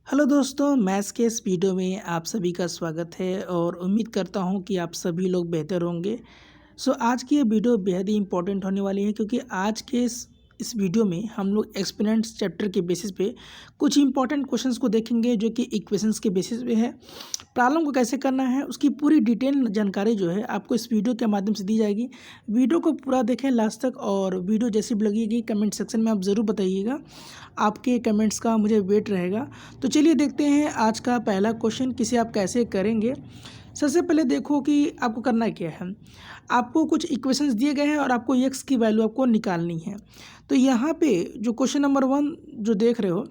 Hello दोस्तों, maths के इस वीडियो में आप सभी का स्वागत है और उम्मीद करता हूं कि आप सभी लोग बेहतर होंगे। आज की ये वीडियो बेहद ही इंपॉर्टेंट होने वाली है क्योंकि आज के इस वीडियो में हम लोग एक्सपोनेंट्स चैप्टर के बेसिस पे कुछ इंपॉर्टेंट क्वेश्चंस को देखेंगे जो कि इक्वेशंस के बेसिस पे है। प्रॉब्लम को कैसे करना है उसकी पूरी डिटेल जानकारी जो है आपको इस वीडियो के माध्यम से दी जाएगी। वीडियो को पूरा देखें लास्ट तक और वीडियो जैसी भी लगेगी कमेंट सेक्शन में आप ज़रूर बताइएगा। आपके कमेंट्स का मुझे वेट रहेगा। तो चलिए देखते हैं आज का पहला क्वेश्चन किसे आप कैसे करेंगे। सबसे पहले देखो कि आपको करना क्या है। आपको कुछ इक्वेशंस दिए गए हैं और आपको एक्स की वैल्यू आपको निकालनी है। तो यहाँ पे जो क्वेश्चन नंबर 1 जो देख रहे हो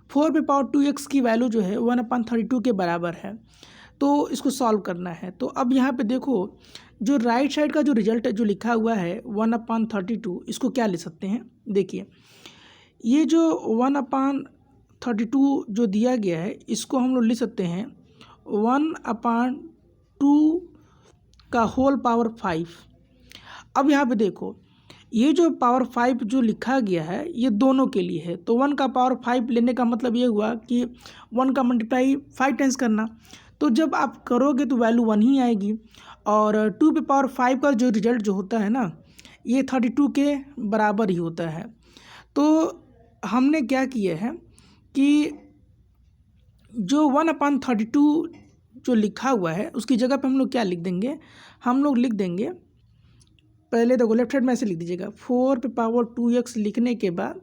4 पे पावर 2x की वैल्यू जो है 1/32 के बराबर है। तो इसको सॉल्व करना है। तो अब यहाँ पे देखो जो राइट साइड का जो रिजल्ट है जो लिखा हुआ है 1/32 इसको क्या ले सकते हैं। देखिए ये जो 1/32 जो दिया गया है इसको हम लोग लिख सकते हैं 1/2 का होल पावर 5। अब यहाँ पे देखो ये जो पावर 5 जो लिखा गया है ये दोनों के लिए है। तो 1 का पावर 5 लेने का मतलब ये हुआ कि 1 का मल्टीप्लाई 5 टाइम्स करना। तो जब आप करोगे तो वैल्यू 1 ही आएगी। और 2 पे पावर 5 का जो रिजल्ट जो होता है ना ये 32 के बराबर ही होता है। तो हमने क्या किया है कि जो 1/32 जो लिखा हुआ है उसकी जगह पे हम लोग क्या लिख देंगे। हम लोग लिख देंगे पहले देखो लेफ्ट साइड में ऐसे लिख दीजिएगा 4 पे पावर 2x लिखने के बाद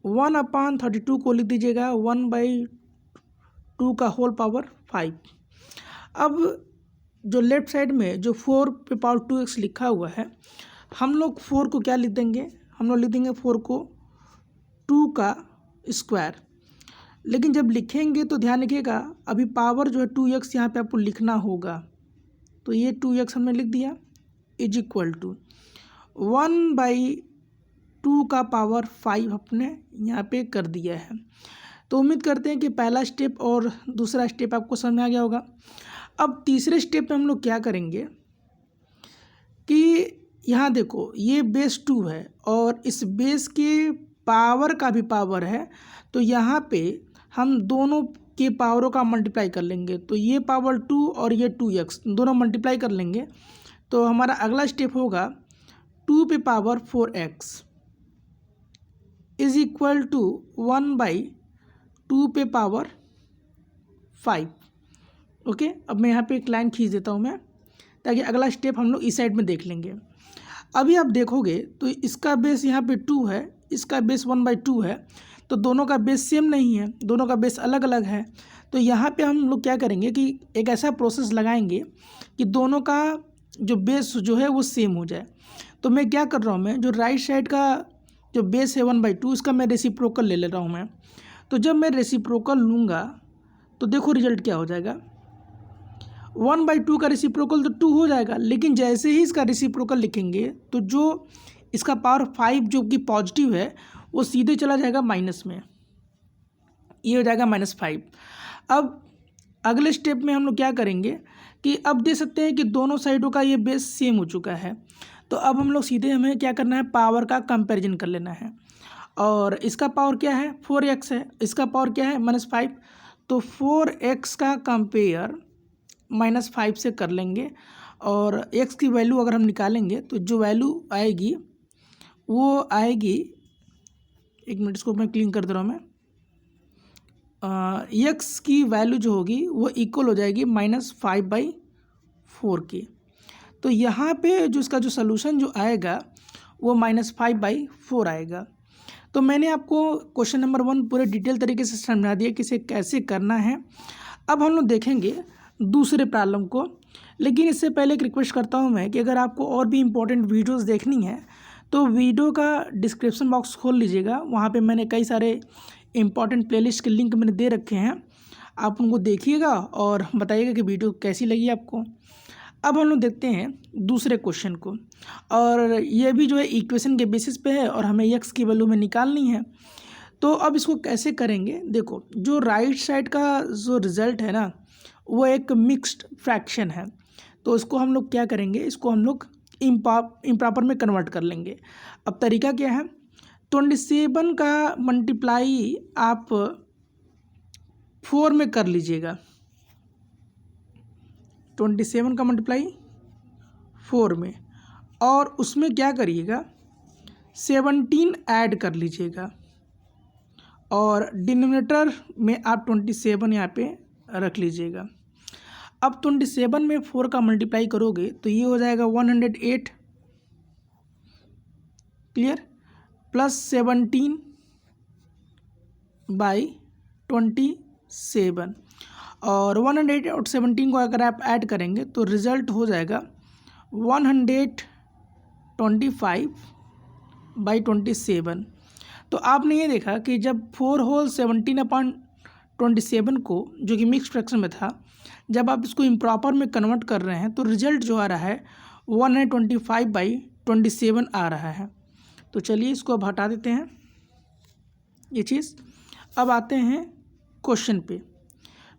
1/32 को लिख दीजिएगा 1/2 का होल पावर 5। अब जो लेफ्ट साइड में जो 4 पे पावर 2x लिखा हुआ है हम लोग 4 को क्या लिख देंगे। हम लोग लिख देंगे 4 को 2 का स्क्वायर। लेकिन जब लिखेंगे तो ध्यान रखिएगा अभी पावर जो है 2x यहाँ पे आपको लिखना होगा। तो ये 2x हमने लिख दिया इज इक्वल टू 1/2 का पावर 5 अपने यहाँ पे कर दिया है। तो उम्मीद करते हैं कि पहला स्टेप और दूसरा स्टेप आपको समझ में आ गया होगा। अब तीसरे स्टेप में हम लोग क्या करेंगे कि यहाँ देखो ये बेस 2 है और इस बेस के पावर का भी पावर है। तो यहाँ पे हम दोनों के पावरों का मल्टीप्लाई कर लेंगे। तो ये पावर 2 और ये 2x दोनों मल्टीप्लाई कर लेंगे। तो हमारा अगला स्टेप होगा 2 पे power 4x is equal to 1/2 पे पावर 5। ओके, अब मैं यहाँ पे एक लाइन खींच देता हूँ मैं ताकि अगला स्टेप हम लोग इस साइड में देख लेंगे। अभी आप देखोगे तो इसका बेस यहाँ पे 2 है, इसका बेस 1/2 है। तो दोनों का बेस सेम नहीं है, दोनों का बेस अलग अलग है। तो यहाँ पे हम लोग क्या करेंगे कि एक ऐसा प्रोसेस लगाएंगे कि दोनों का जो बेस जो है वो सेम हो जाए। तो मैं क्या कर रहा हूँ, मैं जो राइट साइड का जो बेस है 1/2 इसका मैं रेसिप्रोकल ले रहा हूँ मैं। तो जब मैं रेसिप्रोकल लूँगा तो देखो रिजल्ट क्या हो जाएगा। 1/2 का रेसिप्रोकल तो 2 हो जाएगा, लेकिन जैसे ही इसका रेसिप्रोकल लिखेंगे तो जो इसका पावर 5 जो कि पॉजिटिव है वो सीधे चला जाएगा माइनस में, ये हो जाएगा -5। अब अगले स्टेप में हम लोग क्या करेंगे कि अब दे सकते हैं कि दोनों साइडों का ये बेस सेम हो चुका है। तो अब हम लोग सीधे हमें क्या करना है, पावर का कंपैरिजन कर लेना है। और इसका पावर क्या है 4x है, इसका पावर क्या है -5। तो 4x का कंपेयर -5 से कर लेंगे और x की वैल्यू अगर हम निकालेंगे तो जो वैल्यू आएगी वो आएगी, एक मिनट इसको मैं क्लीन कर दे रहा हूँ मैं। x की वैल्यू जो होगी वो इक्वल हो जाएगी -5/4 की। तो यहाँ पे जो इसका जो सलूशन जो आएगा वो -5/4 आएगा। तो मैंने आपको क्वेश्चन नंबर 1 पूरे डिटेल तरीके से समझा दिया कि इसे कैसे करना है। अब हम लोग देखेंगे दूसरे प्रॉब्लम को, लेकिन इससे पहले एक रिक्वेस्ट करता हूँ मैं कि अगर आपको और भी इम्पोर्टेंट वीडियोस देखनी है तो वीडियो का डिस्क्रिप्शन बॉक्स खोल लीजिएगा। वहाँ पे मैंने कई सारे इम्पॉर्टेंट प्लेलिस्ट के लिंक मैंने दे रखे हैं, आप उनको देखिएगा और बताइएगा कि वीडियो कैसी लगी आपको। अब हम लोग देखते हैं दूसरे क्वेश्चन को, और ये भी जो है इक्वेशन के बेसिस पे है और हमें एक्स की वैल्यू में निकालनी है। तो अब इसको कैसे करेंगे, देखो जो राइट साइड का जो रिज़ल्ट है ना वो एक मिक्स्ड फ्रैक्शन है। तो इसको हम लोग क्या करेंगे, इसको हम लोग इम्प्रॉपर में कन्वर्ट कर लेंगे। अब तरीका क्या है, 27 का मल्टीप्लाई आप 4 में कर लीजिएगा, 27 का मल्टीप्लाई 4 में, और उसमें क्या करिएगा 17 ऐड कर लीजिएगा, और डिनोमिनेटर में आप 27 यहाँ पे रख लीजिएगा। अब 27 में 4 का मल्टीप्लाई करोगे तो ये हो जाएगा 108, क्लियर, प्लस 17 बाई 27, और 108 और 17 को अगर आप ऐड करेंगे तो रिज़ल्ट हो जाएगा 125 बाई 27। तो आपने ये देखा कि जब 4 होल 17/27 को, जो कि मिक्स फ्रैक्शन में था, जब आप इसको इम्प्रॉपर में कन्वर्ट कर रहे हैं तो रिज़ल्ट जो आ रहा है 125 बाई 27 आ रहा है। तो चलिए इसको अब हटा देते हैं ये चीज़। अब आते हैं क्वेश्चन पे।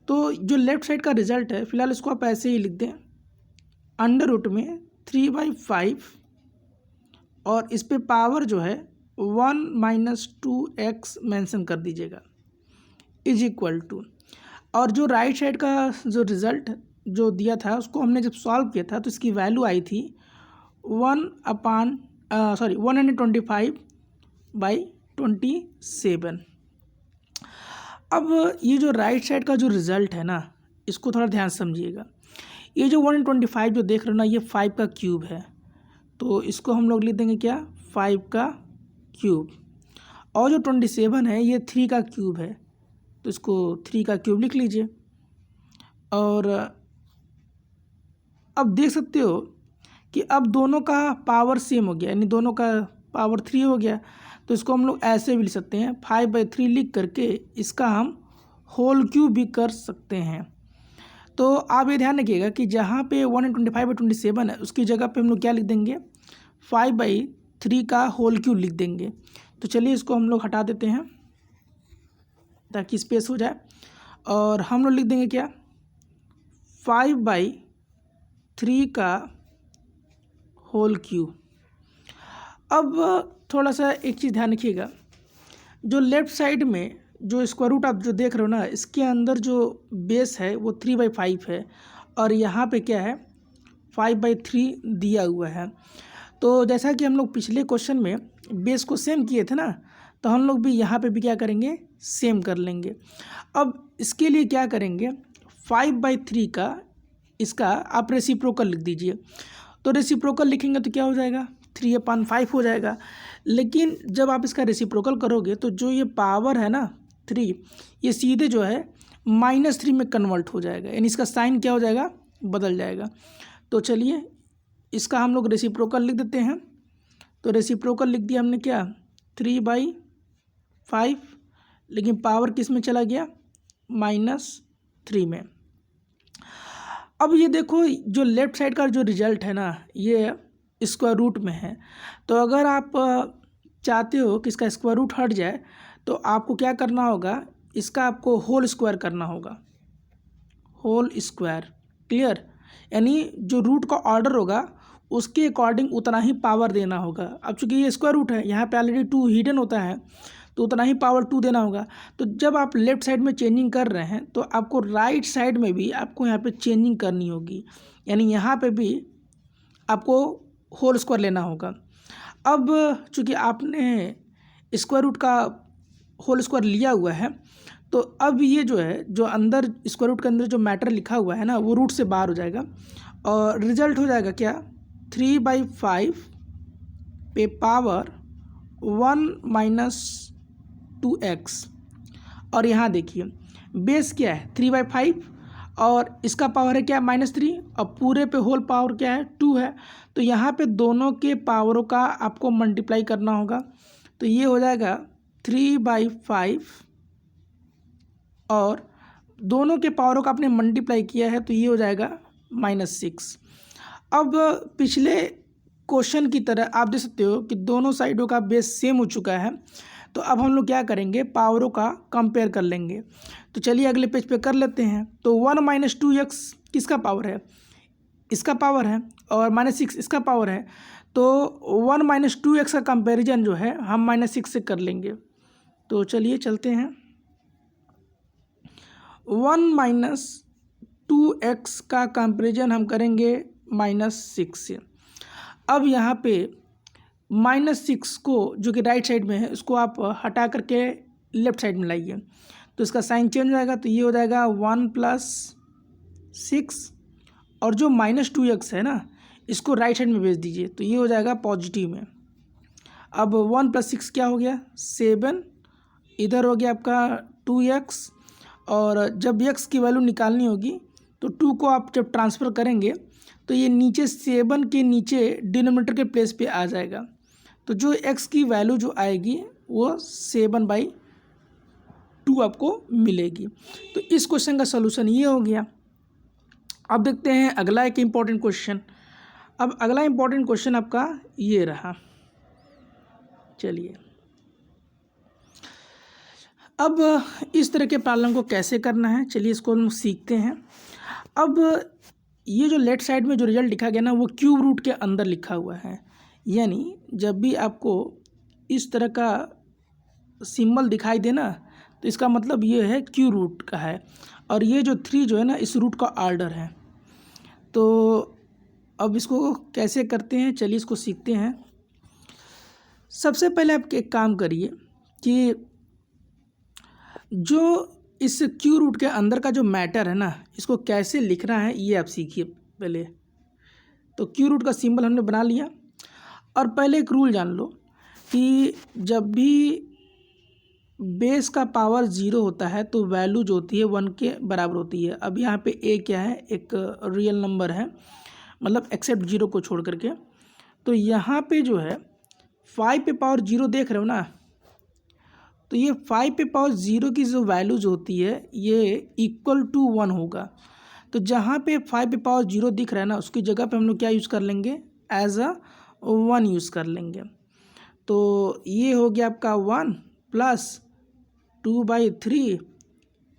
तो जो लेफ़्ट साइड का रिज़ल्ट है, फिलहाल इसको आप ऐसे ही लिख दें, अंडर रूट में 3/5 और इस पे पावर जो है 1 - 2x मेंशन कर दीजिएगा, इज इक्वल टू, और जो राइट साइड का जो रिज़ल्ट जो दिया था उसको हमने जब सॉल्व किया था तो इसकी वैल्यू आई थी 125 बाई 27। अब ये जो राइट साइड का जो रिज़ल्ट है ना, इसको थोड़ा ध्यान से समझिएगा। ये जो 125 जो देख रहे हो ना, ये 5 का क्यूब है, तो इसको हम लोग लिख देंगे क्या, 5 का क्यूब, और जो 27 है ये 3 का क्यूब है, तो इसको 3 का क्यूब लिख लीजिए। और अब देख सकते हो कि अब दोनों का पावर सेम हो गया, यानी दोनों का पावर 3 हो गया, तो इसको हम लोग ऐसे भी लिख सकते हैं, 5/3 लिख करके इसका हम होल क्यूब भी कर सकते हैं। तो आप ये ध्यान रखिएगा कि जहाँ पे 125/27 है उसकी जगह पे हम लोग क्या लिख देंगे, 5/3 का होल क्यूब लिख देंगे। तो चलिए इसको हम लोग हटा देते हैं ताकि स्पेस हो जाए, और हम लोग लिख देंगे क्या, 5/3 का होल क्यूब। अब थोड़ा सा एक चीज़ ध्यान रखिएगा, जो लेफ़्ट साइड में जो स्क्वायर रूट आप जो देख रहे हो ना, इसके अंदर जो बेस है वो 3/5 है, और यहाँ पे क्या है 5/3 दिया हुआ है। तो जैसा कि हम लोग पिछले क्वेश्चन में बेस को सेम किए थे ना, तो हम लोग भी यहाँ पे भी क्या करेंगे, सेम कर लेंगे। अब इसके लिए क्या करेंगे, 5/3 का इसका आप रेसिप्रोकल लिख दीजिए। तो रेसिप्रोकल लिखेंगे तो क्या हो जाएगा, 3/5 हो जाएगा। लेकिन जब आप इसका रेसिप्रोकल करोगे तो जो ये पावर है ना 3, ये सीधे जो है -3 में कन्वर्ट हो जाएगा, यानी इसका साइन क्या हो जाएगा, बदल जाएगा। तो चलिए इसका हम लोग रेसिप्रोकल लिख देते हैं। तो रेसिप्रोकल लिख दिया हमने क्या, 3/5, लेकिन पावर किस में चला गया, -3 में। अब ये देखो जो लेफ़्ट साइड का जो रिज़ल्ट है ना, ये स्क्वायर रूट में है। तो अगर आप चाहते हो कि इसका स्क्वायर रूट हट जाए तो आपको क्या करना होगा, इसका आपको होल स्क्वायर करना होगा, होल स्क्वायर, क्लियर, यानी जो रूट का ऑर्डर होगा उसके अकॉर्डिंग उतना ही पावर देना होगा। अब चूंकि ये स्क्वायर रूट है, यहाँ पे ऑलरेडी 2 हिडन होता है, तो उतना ही पावर 2 देना होगा। तो जब आप लेफ़्ट साइड में चेंजिंग कर रहे हैं तो आपको राइट साइड में भी आपको यहाँ पे चेंजिंग करनी होगी, यानी यहाँ पे भी आपको होल स्क्वायर लेना होगा। अब चूँकि आपने स्क्वायर रूट का होल स्क्वायर लिया हुआ है, तो अब ये जो है, जो अंदर स्क्वायर रूट के अंदर जो मैटर लिखा हुआ है ना, वो रूट से बाहर हो जाएगा, और रिजल्ट हो जाएगा क्या, 3/5 पे पावर 1 - 2x। और यहाँ देखिए बेस क्या है 3/5, और इसका पावर है क्या, -3, और पूरे पे होल पावर क्या है, 2 है। तो यहाँ पे दोनों के पावरों का आपको मल्टीप्लाई करना होगा, तो ये हो जाएगा 3/5, और दोनों के पावरों का आपने मल्टीप्लाई किया है तो ये हो जाएगा -6। अब पिछले क्वेश्चन की तरह आप देख सकते हो कि दोनों साइडों का बेस सेम हो चुका है, तो अब हम लोग क्या करेंगे, पावरों का कंपेयर कर लेंगे। तो चलिए अगले पेज पे कर लेते हैं। तो 1 - 2x किसका पावर है, इसका पावर है, और -6 इसका पावर है। तो 1 - 2x का कंपैरिजन जो है हम -6 से कर लेंगे। तो चलिए चलते हैं, 1 माइनस 2x का कंपेरिजन हम करेंगे -6 से। अब यहाँ पे -6 को जो कि राइट साइड में है उसको आप हटा करके लेफ्ट साइड में लाइए तो इसका साइन चेंज हो जाएगा। तो ये हो जाएगा 1 + 6 और जो -2x है ना इसको राइट साइड में भेज दीजिए तो ये हो जाएगा पॉजिटिव में। अब 1 + 6 क्या हो गया 7, इधर हो गया आपका 2x और जब x की वैल्यू निकालनी होगी तो 2 को आप जब ट्रांसफ़र करेंगे तो ये नीचे 7 के नीचे डिनोमिनेटर के प्लेस पे आ जाएगा। तो जो x की वैल्यू जो आएगी वो 7/2 आपको मिलेगी। तो इस क्वेश्चन का सलूशन ये हो गया। अब देखते हैं अगला एक इम्पॉर्टेंट क्वेश्चन। अब अगला इम्पॉर्टेंट क्वेश्चन आपका ये रहा। चलिए अब इस तरह के प्रॉब्लम को कैसे करना है चलिए इसको हम सीखते हैं। अब ये जो लेफ्ट साइड में जो रिजल्ट लिखा गया ना वो क्यूब रूट के अंदर लिखा हुआ है, यानी जब भी आपको इस तरह का सिंबल दिखाई दे ना तो इसका मतलब ये है क्यूब रूट का है और ये जो 3 जो है ना इस रूट का ऑर्डर है। तो अब इसको कैसे करते हैं चलिए इसको सीखते हैं। सबसे पहले आप एक काम करिए कि जो इस क्यू रूट के अंदर का जो मैटर है ना इसको कैसे लिखना है ये आप सीखिए पहले। तो क्यू रूट का सिंबल हमने बना लिया और पहले एक रूल जान लो कि जब भी बेस का पावर 0 होता है तो वैल्यू जो होती है 1 के बराबर होती है। अब यहाँ पे a क्या है एक रियल नंबर है मतलब एक्सेप्ट 0 को छोड़ करके। तो यहाँ पे जो है 5 पे पावर 0 देख रहे हो ना तो ये 5 पे पावर 0 की जो वैल्यू जो होती है ये = 1 होगा। तो जहाँ पे 5 पे पावर 0 दिख रहा है ना उसकी जगह पे हम लोग क्या यूज़ कर लेंगे एज अ 1 यूज़ कर लेंगे। तो ये हो गया आपका 1 + 2/3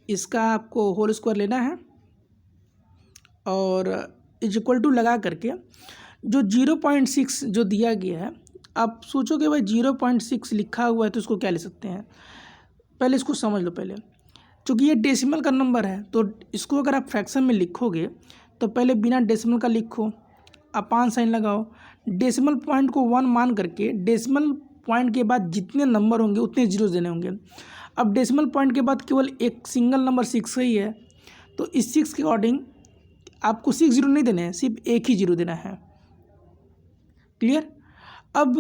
इसका आपको होल स्क्वायर लेना है और = लगा करके जो 0.6 जो दिया गया है आप सोचोगे भाई 0.6 लिखा हुआ है तो इसको क्या ले सकते हैं। पहले इसको समझ लो पहले, क्योंकि ये डेसिमल का नंबर है तो इसको अगर आप फ्रैक्शन में लिखोगे तो पहले बिना डेसिमल का लिखो, अपान साइन लगाओ, डेसिमल पॉइंट को 1 मान करके डेसिमल पॉइंट के बाद जितने नंबर होंगे उतने जीरो देने होंगे। अब डेसिमल पॉइंट के बाद केवल एक सिंगल नंबर 6 ही है तो इस 6 के अकॉर्डिंग आपको 6 जीरो नहीं देने हैं, सिर्फ एक ही जीरो देना है। क्लियर। अब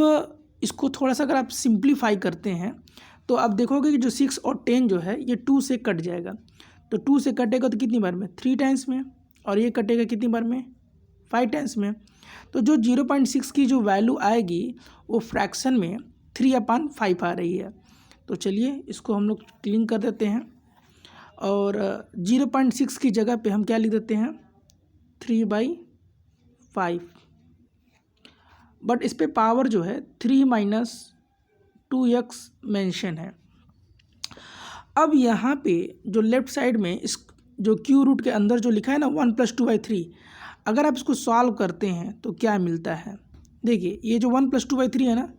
इसको थोड़ा सा अगर आप सिंप्लीफाई करते हैं तो आप देखोगे कि जो 6 और 10 जो है ये 2 से कट जाएगा। तो 2 से कटेगा तो कितनी बार में 3 टाइम्स में और ये कटेगा कितनी बार में 5 टाइम्स में। तो जो 0.6 की जो वैल्यू आएगी वो फ्रैक्शन में 3/5 आ रही है। तो चलिए इसको हम लोग क्लीन कर देते हैं और 0.6 की जगह पे हम क्या लिख देते हैं 3/5। बट इस पे पावर जो है 3 - 2x मेंशन है। अब यहाँ पे जो लेफ़्ट साइड में इस जो क्यू रूट के अंदर जो लिखा है ना 1 + 2/3 अगर आप इसको सॉल्व करते हैं तो क्या मिलता है। देखिए ये जो 1 + 2/3 है ना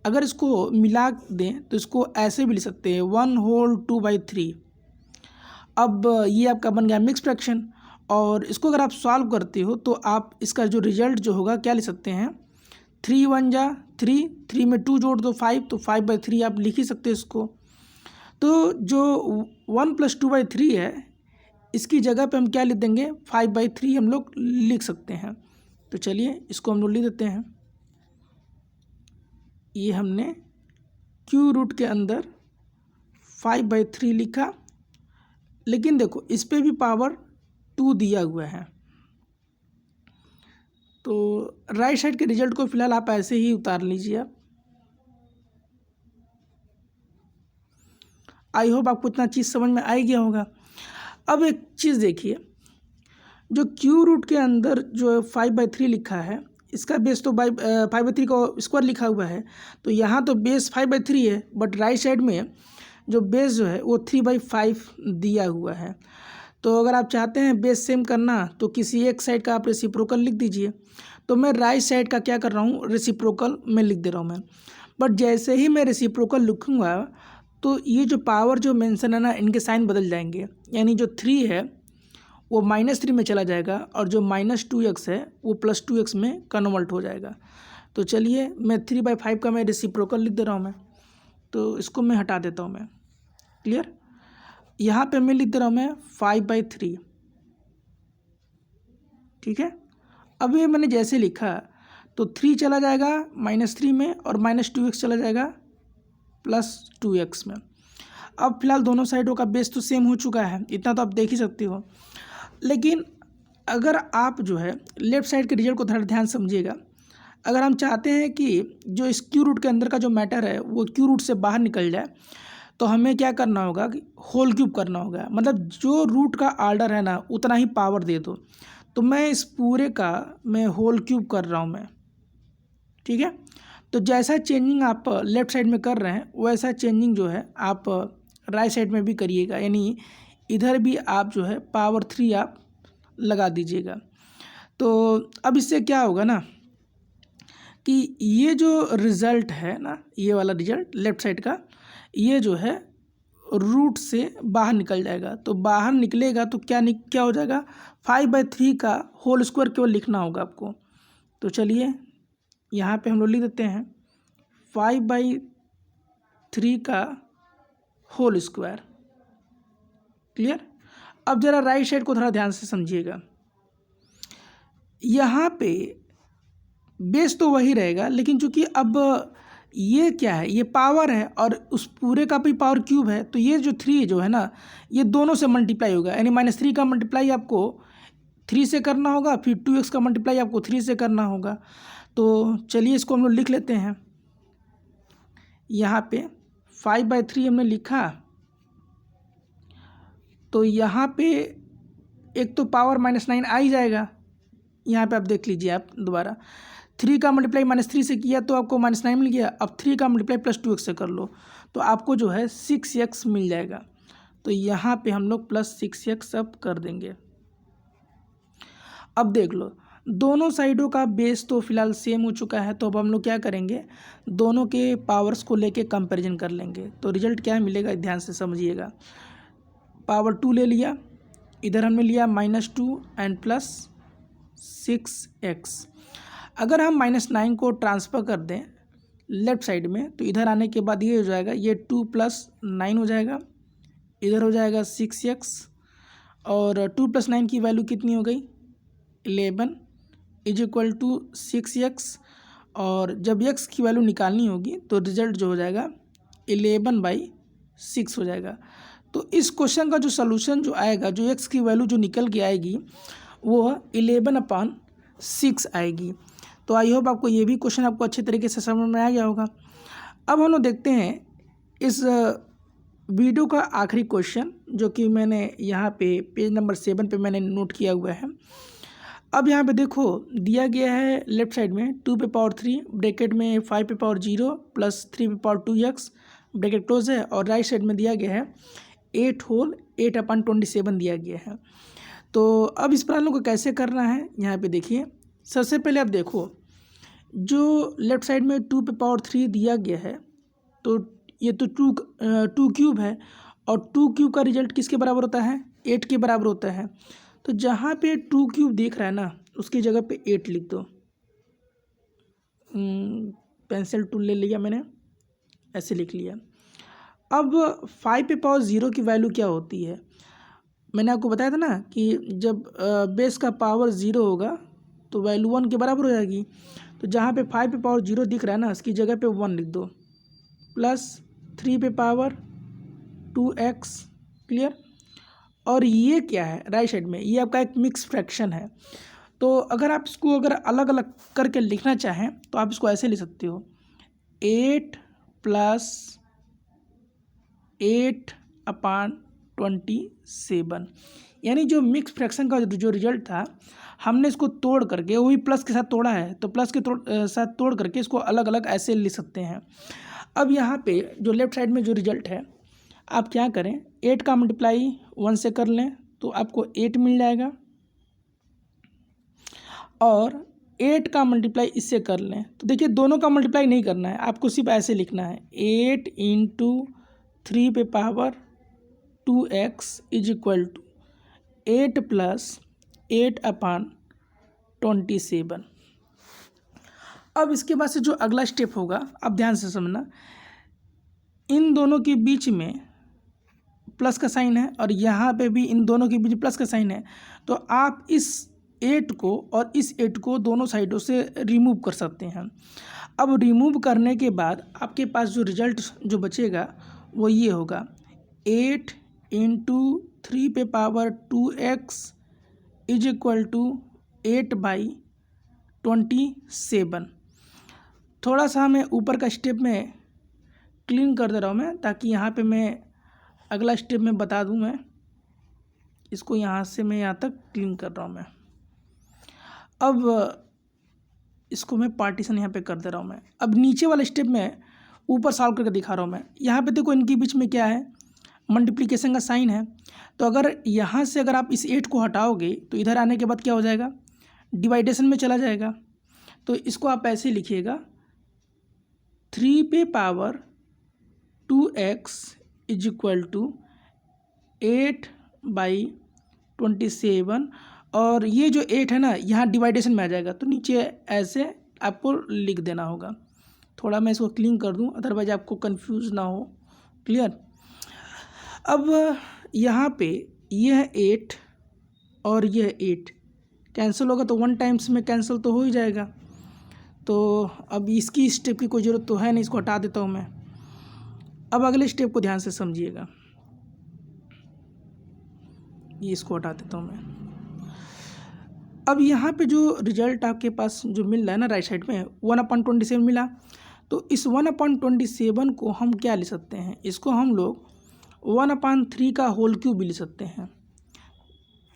अगर इसको मिला दें तो इसको ऐसे भी लिख सकते हैं 1 होल 2/3। अब ये आपका बन गया मिक्स फ्रैक्शन और इसको अगर आप सॉल्व करते हो तो आप इसका जो रिजल्ट जो होगा क्या लिख सकते हैं 3 × 1 = 3, 3 में 2 जोड़ दो 5 तो 5/3 आप लिख ही सकते हैं इसको। तो जो 1 + 2/3 है इसकी जगह पे हम क्या लिख देंगे 5/3 हम लोग लिख सकते हैं। तो चलिए इसको हम लोग लिख देते हैं। ये हमने क्यू रूट के अंदर 5/3 लिखा, लेकिन देखो इस पे भी पावर 2 दिया हुआ है। तो राइट साइड के रिजल्ट को फिलहाल आप ऐसे ही उतार लीजिए। आप आई होप आपको इतना चीज़ समझ में आ ही गया होगा। अब एक चीज़ देखिए जो क्यू रूट के अंदर जो 5/3 लिखा है इसका बेस तो 5/3 का स्क्वायर लिखा हुआ है। तो यहाँ तो बेस 5/3 है बट राइट साइड में जो बेस जो है वो 3/5 दिया हुआ है। तो अगर आप चाहते हैं बेस सेम करना तो किसी एक साइड का आप रेसिप्रोकल लिख दीजिए। तो मैं राइट साइड का क्या कर रहा हूँ रेसिप्रोकल में लिख दे रहा हूँ मैं। बट जैसे ही मैं रेसिप्रोकल लिखूँगा तो ये जो पावर जो मेंशन है ना, इनके साइन बदल जाएंगे, यानी जो 3 है वो -3 में चला जाएगा और जो -2x है वो +2x में कन्वर्ट हो जाएगा। तो चलिए मैं 3/5 का मैं रेसिप्रोकल लिख दे रहा हूँ मैं, तो इसको मैं हटा देता हूँ मैं। क्लियर? यहाँ पे मैं लिख दे रहा हूँ मैं 5/3। ठीक है, अब ये मैंने जैसे लिखा तो 3 चला जाएगा -3 में और -2x चला जाएगा +2x में। अब फिलहाल दोनों साइडों का बेस तो सेम हो चुका है, इतना तो आप देख ही सकते हो। लेकिन अगर आप जो है लेफ्ट साइड के रिजल्ट को थोड़ा ध्यान समझिएगा। अगर हम चाहते हैं कि जो इस क्यू रूट के अंदर का जो मैटर है वो क्यू रूट से बाहर निकल जाए, तो हमें क्या करना होगा कि होल क्यूब करना होगा। मतलब जो रूट का आर्डर है ना उतना ही पावर दे दो। तो मैं इस पूरे का मैं होल क्यूब कर रहा हूँ मैं। ठीक है, तो जैसा चेंजिंग आप लेफ़्ट साइड में कर रहे हैं वैसा चेंजिंग जो है आप राइट साइड में भी करिएगा, यानी इधर भी आप जो है पावर 3 आप लगा दीजिएगा। तो अब इससे क्या होगा ना कि ये जो रिज़ल्ट है ना, ये वाला रिज़ल्ट लेफ़्ट साइड का, ये जो है रूट से बाहर निकल जाएगा। तो बाहर निकलेगा तो क्या हो जाएगा, 5/3 का होल स्क्वायर केवल लिखना होगा आपको। तो चलिए यहाँ पे हम लोग लिख देते हैं 5/3 का होल स्क्वायर। क्लियर? अब ज़रा राइट साइड को थोड़ा ध्यान से समझिएगा। यहाँ पे बेस तो वही रहेगा, लेकिन चूंकि अब ये क्या है, ये पावर है और उस पूरे का भी पावर क्यूब है, तो ये जो 3 जो है ना ये दोनों से मल्टीप्लाई होगा, यानी -3 का मल्टीप्लाई आपको 3 से करना होगा, फिर 2x का मल्टीप्लाई आपको 3 से करना होगा। तो चलिए इसको हम लोग लिख लेते हैं। यहाँ पे 5/3 हमने लिखा, तो यहाँ पे एक तो पावर -9 आ ही जाएगा। यहाँ पे आप देख लीजिए, आप दोबारा 3 का मल्टीप्लाई -3 से किया तो आपको -9 मिल गया। अब 3 का मल्टीप्लाई +2x से कर लो तो आपको जो है 6x मिल जाएगा। तो यहाँ पे हम लोग +6x अब कर देंगे। अब देख लो दोनों साइडों का बेस तो फिलहाल सेम हो चुका है, तो अब हम लोग क्या करेंगे, दोनों के पावर्स को लेके कंपैरिजन कर लेंगे। तो रिजल्ट क्या मिलेगा ध्यान से समझिएगा। पावर 2 ले लिया, इधर हमने लिया -2 एंड +6x। अगर हम -9 को ट्रांसफ़र कर दें लेफ़्ट साइड में तो इधर आने के बाद ये हो जाएगा, ये 2 + 9 हो जाएगा, इधर हो जाएगा 6x और 2 + 9 की वैल्यू कितनी हो गई 11 = 6x। और जब x की वैल्यू निकालनी होगी तो रिजल्ट जो हो जाएगा 11/6 हो जाएगा। तो इस क्वेश्चन का जो सलूशन जो आएगा, जो x की वैल्यू जो निकल के आएगी वो 11/6 आएगी। तो आई होप आपको ये भी क्वेश्चन आपको अच्छे तरीके से समझ में आ गया होगा। अब हम लोग देखते हैं इस वीडियो का आखिरी क्वेश्चन, जो कि मैंने यहाँ पे पेज नंबर 7 पे मैंने नोट किया हुआ है। अब यहाँ पे देखो दिया गया है लेफ्ट साइड में 2⁻³ ब्रैकेट में 5⁻0 + 3⁻2x ब्रैकेट क्लोज है, और राइट साइड में दिया गया है 8 होल 8/27 दिया गया है। तो अब इस प्रॉब्लम को कैसे करना है यहाँ पे देखिए। सबसे पहले आप देखो जो लेफ़्ट साइड में 2⁻³ दिया गया है, तो ये तो 2 क्यूब है और 2 क्यूब का रिजल्ट किसके बराबर होता है 8 के बराबर होता है। तो जहाँ पे 2 क्यूब दिख रहा है ना उसकी जगह पे 8 लिख दो। पेंसिल टूल ले लिया मैंने, ऐसे लिख लिया। अब 5⁻0 की वैल्यू क्या होती है, मैंने आपको बताया था ना कि जब बेस का पावर 0 होगा तो वैल्यू 1 के बराबर हो जाएगी। तो जहाँ पे 5⁻0 दिख रहा है ना उसकी जगह पे 1 लिख दो, प्लस 3⁻2x। क्लियर? और ये क्या है राइट साइड में, ये आपका एक मिक्स फ्रैक्शन है। तो अगर आप इसको अगर अलग अलग करके लिखना चाहें तो आप इसको ऐसे लिख सकते हो 8 + 8/27, यानी जो मिक्स फ्रैक्शन का जो रिजल्ट था हमने इसको तोड़ करके, वही प्लस के साथ तोड़ा है, तो प्लस के साथ तोड़ करके इसको अलग अलग ऐसे लिख सकते हैं। अब यहाँ पे जो लेफ़्ट साइड में जो रिजल्ट है आप क्या करें, 8 का मल्टीप्लाई 1 से कर लें तो आपको 8 मिल जाएगा, और 8 का मल्टीप्लाई इससे कर लें तो देखिए दोनों का मल्टीप्लाई नहीं करना है, आपको सिर्फ ऐसे लिखना है 8 × 3 पे power 2x is equal to 8 + 8/27। अब इसके बाद से जो अगला स्टेप होगा, अब ध्यान से समझना, इन दोनों के बीच में प्लस का साइन है और यहाँ पे भी इन दोनों के बीच प्लस का साइन है, तो आप इस 8 को और इस 8 को दोनों साइडों से रिमूव कर सकते हैं। अब रिमूव करने के बाद आपके पास जो रिजल्ट जो बचेगा वो ये होगा, 8 × 3 पे power 2x is equal to 8/27। थोड़ा सा मैं ऊपर का स्टेप में क्लीन कर दे रहा हूँ मैं, ताकि यहाँ पे मैं अगला स्टेप में बता दूँ। मैं इसको यहाँ से मैं यहाँ तक क्लीन कर रहा हूँ मैं। अब इसको मैं पार्टीशन यहाँ पे कर दे रहा हूँ मैं। अब नीचे वाला स्टेप में ऊपर सॉल्व करके दिखा रहा हूँ मैं। यहाँ पे देखो इनके बीच में क्या है, मल्टीप्लिकेशन का साइन है। तो अगर यहाँ से अगर आप इस 8 को हटाओगे तो इधर आने के बाद क्या हो जाएगा, डिवाइडेशन में चला जाएगा। तो इसको आप ऐसे लिखिएगा, 3 पे power 2x is equal to 8/27। और ये जो 8 है ना, यहाँ डिवाइडेशन में आ जाएगा, तो नीचे ऐसे आपको लिख देना होगा। थोड़ा मैं इसको क्लीन कर दूँ, अदरवाइज आपको कंफ्यूज ना हो। क्लियर। अब यहाँ पे यह 8 और यह 8 कैंसिल होगा, तो 1 टाइम्स में कैंसिल तो हो ही जाएगा। तो अब इसकी स्टेप की कोई ज़रूरत तो है नहीं, इसको हटा देता हूँ मैं। अब अगले स्टेप को ध्यान से समझिएगा, ये इसको हटा देता हूँ मैं। अब यहाँ पे जो रिजल्ट आपके पास जो मिल रहा है ना राइट साइड में, 1/27 मिला। तो इस 1/27 को हम क्या ले सकते हैं, इसको हम लोग 1/3 का होल क्यूब भी ले सकते हैं।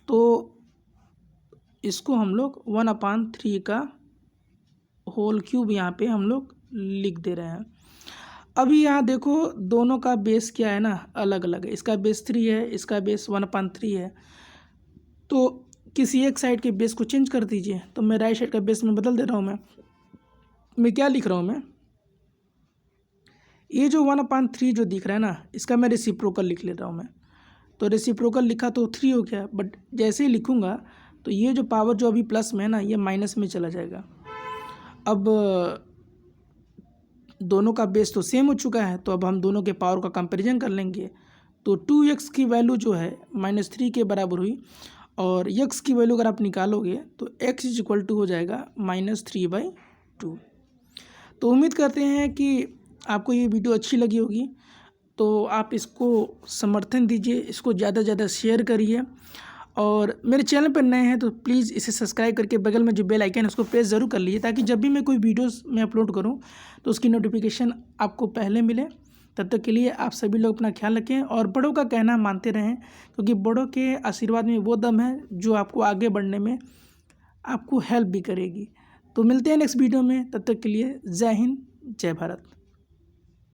तो इसको हम लोग 1/3 का होल क्यूब यहाँ पे हम लोग लिख दे रहे हैं। अभी यहाँ देखो दोनों का बेस क्या है ना, अलग अलग है। इसका बेस 3 है, इसका बेस 1/3 है। तो किसी एक साइड के बेस को चेंज कर दीजिए। तो मैं राइट साइड का बेस में बदल दे रहा हूँ मैं क्या लिख रहा हूँ मैं, ये जो 1/3 जो दिख रहा है ना, इसका मैं रेसिप्रोकल लिख ले रहा हूँ मैं। तो रेसिप्रोकल लिखा तो 3 हो गया, बट जैसे ही लिखूँगा तो ये जो पावर जो अभी प्लस में है ना, ये माइनस में चला जाएगा। अब दोनों का बेस तो सेम हो चुका है, तो अब हम दोनों के पावर का कंपैरिजन कर लेंगे। तो 2x की वैल्यू जो है -3 के बराबर हुई, और x की वैल्यू अगर आप निकालोगे तो x इज इक्वल टू हो जाएगा -3/2। तो उम्मीद करते हैं कि आपको ये वीडियो अच्छी लगी होगी। तो आप इसको समर्थन दीजिए, इसको ज़्यादा से ज़्यादा शेयर करिए, और मेरे चैनल पर नए हैं तो प्लीज़ इसे सब्सक्राइब करके बगल में जो बेल आइकन है उसको प्रेस ज़रूर कर लीजिए, ताकि जब भी मैं कोई वीडियोस में अपलोड करूं तो उसकी नोटिफिकेशन आपको पहले मिले। तब तक के लिए आप सभी लोग अपना ख्याल रखें और बड़ों का कहना मानते रहें, क्योंकि बड़ों के आशीर्वाद में वो दम है जो आपको आगे बढ़ने में आपको हेल्प भी करेगी। तो मिलते हैं नेक्स्ट वीडियो में, तब तक के लिए जय हिंद, जय भारत।